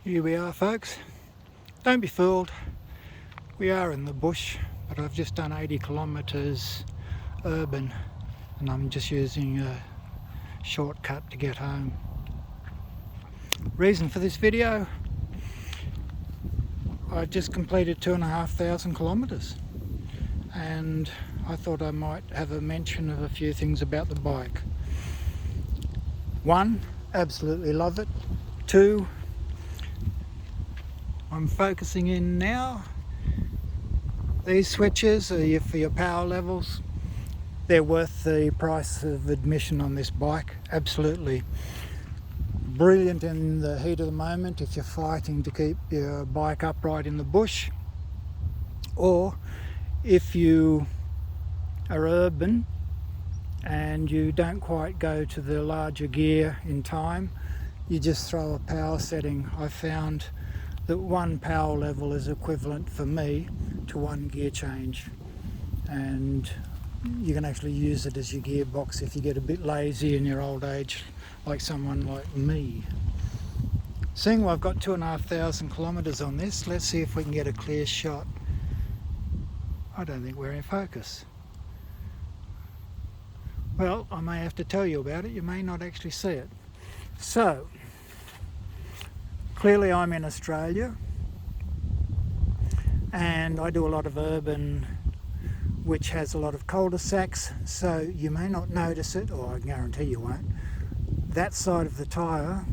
Here we are, folks. Don't be fooled. We are in the bush, but I've just done 80 kilometres urban and I'm just using a shortcut to get home. Reason for this video, I just completed 2,500 kilometres and I thought I might have a mention of a few things about the bike. One, absolutely love it. Two, I'm focusing in now. These switches are for your power levels. They're worth the price of admission on this bike, absolutely. Brilliant in the heat of the moment if you're fighting to keep your bike upright in the bush, or if you are urban and you don't quite go to the larger gear in time, you just throw a power setting. I found that one power level is equivalent for me to one gear change, and you can actually use it as your gearbox if you get a bit lazy in your old age, like someone like me. Seeing I've got 2,500 kilometres on this, let's see if we can get a clear shot. I don't think we're in focus. Well, I may have to tell you about it, you may not actually see it. So, clearly I'm in Australia and I do a lot of urban which has a lot of cul-de-sacs, so you may not notice it, or I guarantee you won't. That side of the tyre,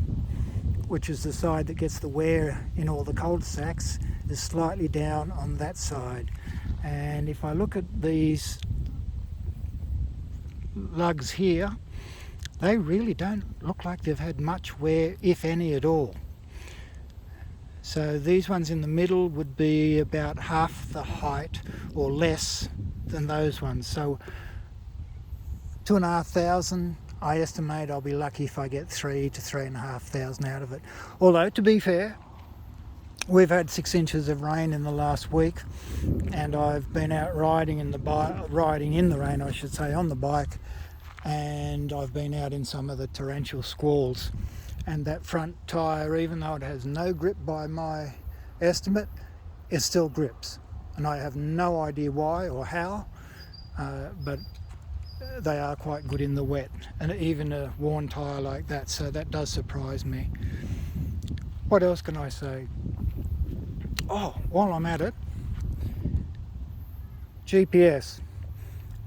which is the side that gets the wear in all the cul-de-sacs, is slightly down on that side. And if I look at these lugs here, they really don't look like they've had much wear, if any at all. So these ones in the middle would be about half the height or less than those ones. So 2,500, I estimate I'll be lucky if I get 3,000 to 3,500 out of it. Although, to be fair, we've had 6 inches of rain in the last week, and I've been out riding in the rain, I should say, on the bike, and I've been out in some of the torrential squalls. And that front tyre, even though it has no grip by my estimate, it still grips. And I have no idea why or how, but they are quite good in the wet, and even a worn tyre like that, so that does surprise me. What else can I say? Oh, while I'm at it, GPS.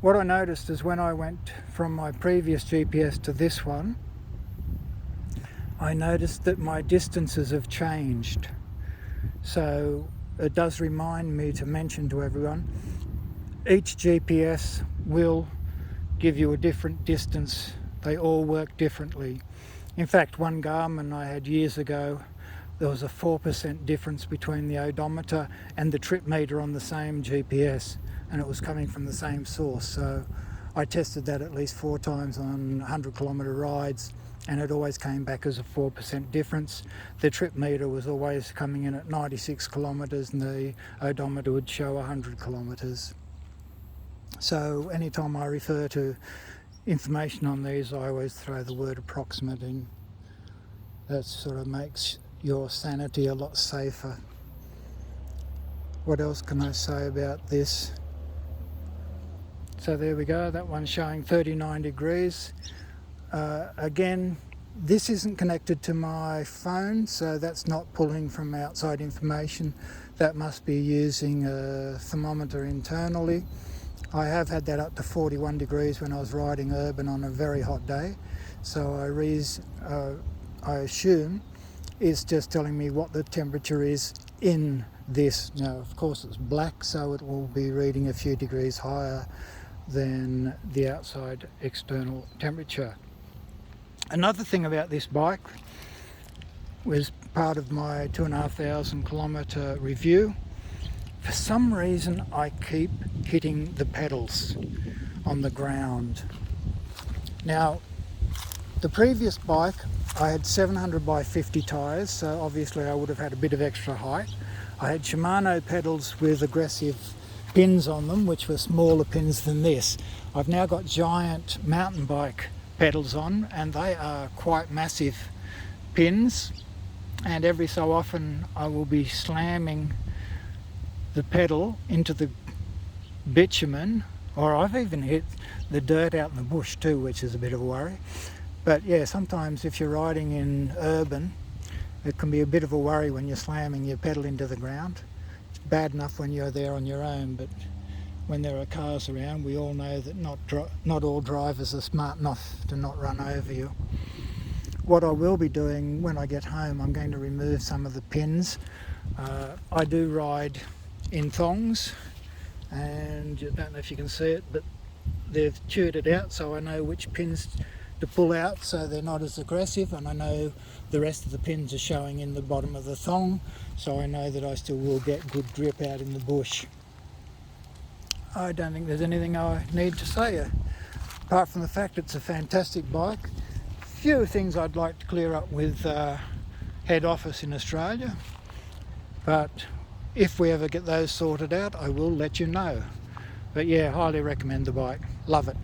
What I noticed is when I went from my previous GPS to this one, I noticed that my distances have changed. So it does remind me to mention to everyone, each GPS will give you a different distance. They all work differently. In fact, one Garmin I had years ago, there was a 4% difference between the odometer and the trip meter on the same GPS, and it was coming from the same source. So I tested that at least 4 times on 100 kilometre rides, and it always came back as a 4% difference. The trip meter was always coming in at 96 kilometres and the odometer would show 100 kilometres. So anytime I refer to information on these, I always throw the word approximate in. That sort of makes your sanity a lot safer. What else can I say about this? So there we go, that one's showing 39 degrees. Again, this isn't connected to my phone, so that's not pulling from outside information. That must be using a thermometer internally. I have had that up to 41 degrees when I was riding urban on a very hot day, so I assume it's just telling me what the temperature is in this. Now, of course, it's black, so it will be reading a few degrees higher than the outside external temperature. Another thing about this bike was part of my 2,500 kilometre review. For some reason, I keep hitting the pedals on the ground. Now, the previous bike, I had 700 by 50 tyres, so obviously I would have had a bit of extra height. I had Shimano pedals with aggressive pins on them, which were smaller pins than this. I've now got giant mountain bike pedals on, and they are quite massive pins, and every so often I will be slamming the pedal into the bitumen, or I've even hit the dirt out in the bush too, which is a bit of a worry. But yeah, sometimes if you're riding in urban, it can be a bit of a worry when you're slamming your pedal into the ground. It's bad enough when you're there on your own, but when there are cars around, we all know that not all drivers are smart enough to not run over you. What I will be doing when I get home, I'm going to remove some of the pins. I do ride in thongs, and I don't know if you can see it, but they've chewed it out so I know which pins to pull out so they're not as aggressive, and I know the rest of the pins are showing in the bottom of the thong, so I know that I still will get good grip out in the bush. I don't think there's anything I need to say apart from the fact it's a fantastic bike. Few things I'd like to clear up with head office in Australia, but if we ever get those sorted out, I will let you know. But yeah, highly recommend the bike. Love it.